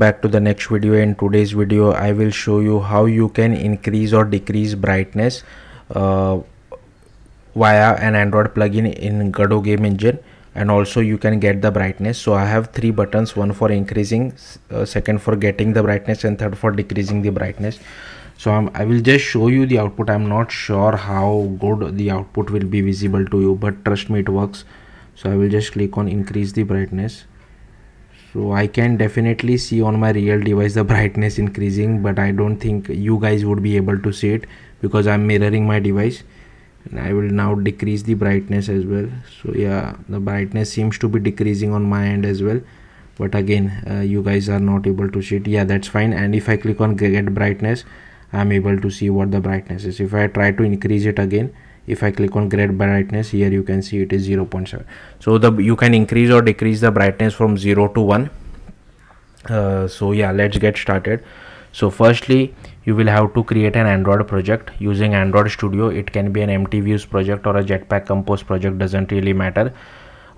Back to the next video. In today's video I will show you how you can increase or decrease brightness uh, via an Android plugin in Godot Game Engine, and also you can get the brightness. So I have three buttons, one for increasing, second for getting the brightness, and third for decreasing the brightness. So I will just show you the output. I'm not sure how good the output will be visible to you, but trust me, it works. So I will just click on increase the brightness. So I can definitely see on my real device the brightness increasing, but I don't think you guys would be able to see it because I'm mirroring my device. And I will now decrease the brightness as well. So yeah, the brightness seems to be decreasing on my end as well, but again you guys are not able to see it. Yeah, that's fine. And if I click on get brightness, I'm able to see what the brightness is. If I try to increase it again, if I click on get brightness, here you can see it is 0.7. so you can increase or decrease the brightness from 0 to 1. So yeah, let's get started. So firstly, you will have to create an Android project using Android Studio. It can be an empty views project or a Jetpack Compose project, doesn't really matter.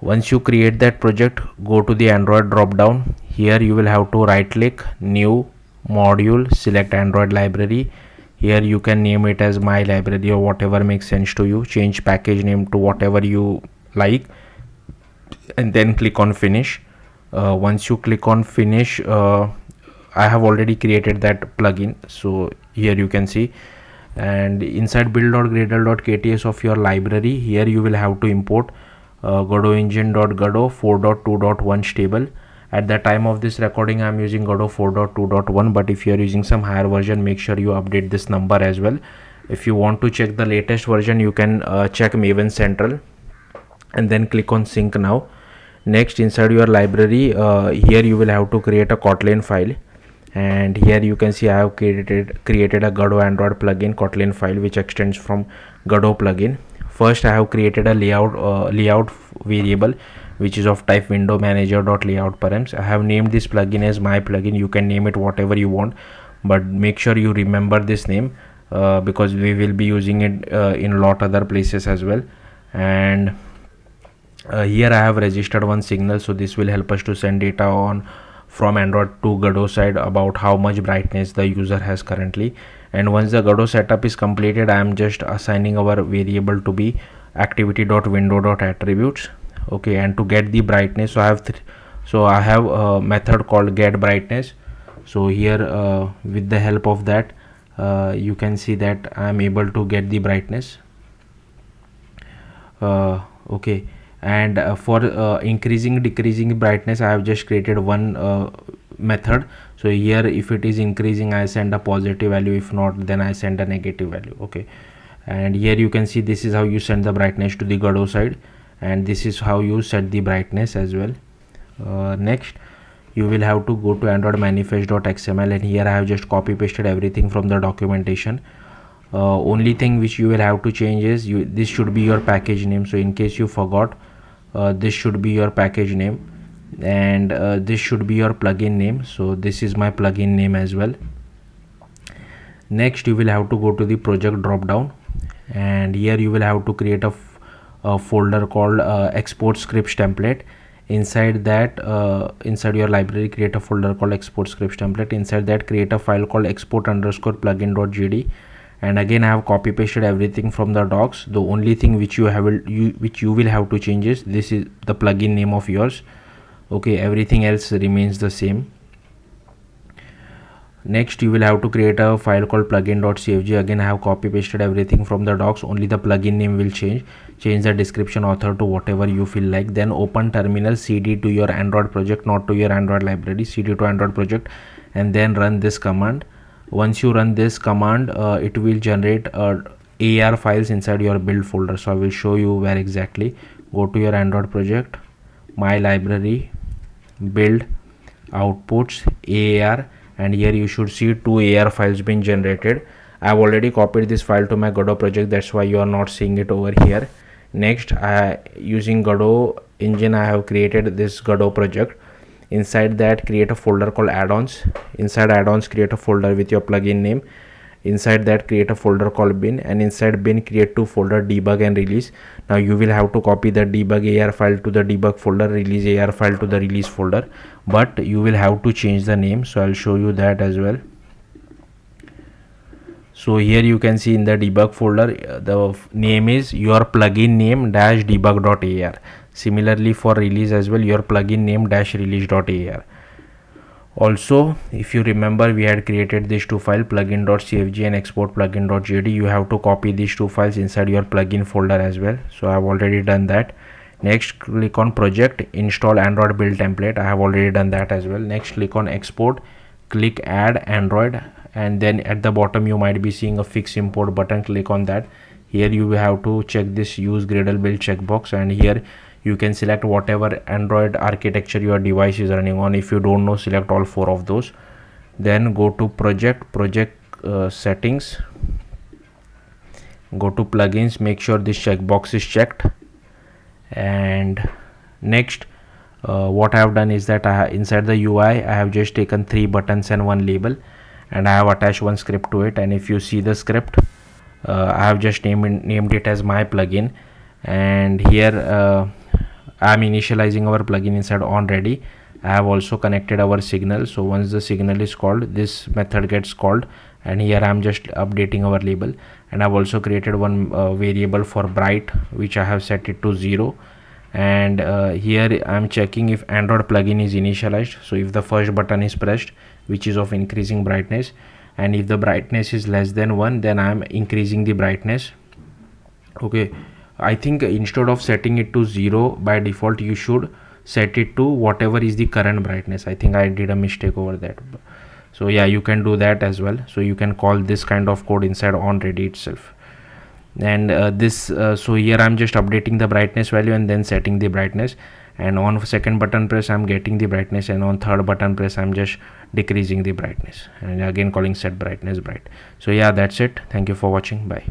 Once you create that project, go to the Android drop down. Here you will have to right click, new module, select Android library. Here you can name it as my library or whatever makes sense to you. Change package name to whatever you like, and then click on finish. Once you click on finish, I have already created that plugin, so here you can see. And inside build.gradle.kts of your library, here you will have to import Godot engine.godot 4.2.1 stable. At the time of this recording, I am using Godot 4.2.1, but if you are using some higher version, make sure you update this number as well. If you want to check the latest version, you can check Maven Central and then click on sync now. Next, inside your library, here you will have to create a Kotlin file, and here you can see I have created a Godot Android plugin Kotlin file which extends from Godot plugin. First, I have created a layout variable which is of type window manager.layout params. I have named this plugin as my plugin. You can name it whatever you want, but make sure you remember this name because we will be using it in a lot other places as well. And here I have registered one signal, so this will help us to send data on from Android to Godot side about how much brightness the user has currently. And once the Godot setup is completed, I am just assigning our variable to be activity.window.attributes. Okay, and to get the brightness, so I have a method called get brightness. So here with the help of that, you can see that I am able to get the brightness. Okay, and for increasing decreasing brightness, I have just created one method. So here if it is increasing, I send a positive value, if not then I send a negative value. Okay, and here you can see this is how you send the brightness to the Godot side, and this is how you set the brightness as well. Next, you will have to go to Android manifest.xml, and here I have just copy pasted everything from the documentation. Only thing which you will have to change is this should be your package name. So in case you forgot, this should be your package name, and this should be your plugin name. So this is my plugin name as well. Next, you will have to go to the project drop down, and here you will have to create a folder called export scripts template. Inside that, inside your library, create a folder called export scripts template. Inside that, create a file called export_plugin.gd. And again, I have copy pasted everything from the docs. The only thing which you will have to change is this is the plugin name of yours. Okay, everything else remains the same. Next, you will have to create a file called plugin.cfg. Again, I have copy pasted everything from the docs. Only the plugin name will change the description author to whatever you feel like. Then open terminal, cd to your Android project, not to your Android library, cd to Android project, and then run this command. Once you run this command, it will generate AR files inside your build folder. So I will show you where exactly. Go to your Android project, my library, build, outputs, AR, and here you should see two AR files being generated. I have already copied this file to my Godot project, that's why you are not seeing it over here. Next, using Godot engine, I have created this Godot project. Inside that, create a folder called add-ons. Inside add-ons, create a folder with your plugin name, Inside that, create a folder called bin, and inside bin create two folder, debug and release. Now you will have to copy the debug AR file to the debug folder, release AR file to the release folder, but you will have to change the name. So I'll show you that as well. So here you can see in the debug folder, the name is your plugin name dash debug.ar. Similarly for release as well, your plugin name dash release.ar. Also, if you remember, we had created these two files, plugin.cfg and export plugin.jd. You have to copy these two files inside your plugin folder as well. So I have already done that. Next, click on project, install Android build template. I have already done that as well. Next, click on export, click add Android, and then at the bottom you might be seeing a fix import button. Click on that. Here you have to check this use Gradle build checkbox, and here you can select whatever Android architecture your device is running on. If you don't know, select all four of those. Then go to project settings, go to plugins, make sure this checkbox is checked. And next, what I have done is that inside the UI I have just taken 3 buttons and 1 label, and I have attached one script to it. And if you see the script, I have just named it as my plugin, and here I am initializing our plugin inside on ready. I have also connected our signal, so once the signal is called, this method gets called, and here I am just updating our label. And I have also created one variable for bright, which I have set it to 0. And here I am checking if Android plugin is initialized. So if the first button is pressed, which is of increasing brightness, and if the brightness is less than 1, then I am increasing the brightness. Okay, I think instead of setting it to 0 by default, you should set it to whatever is the current brightness. I think I did a mistake over that. So yeah, you can do that as well. So you can call this kind of code inside on ready itself. And so here I'm just updating the brightness value and then setting the brightness, and on second button press I'm getting the brightness, and on third button press I'm just decreasing the brightness, and again calling set brightness bright. So yeah, that's it. Thank you for watching. Bye.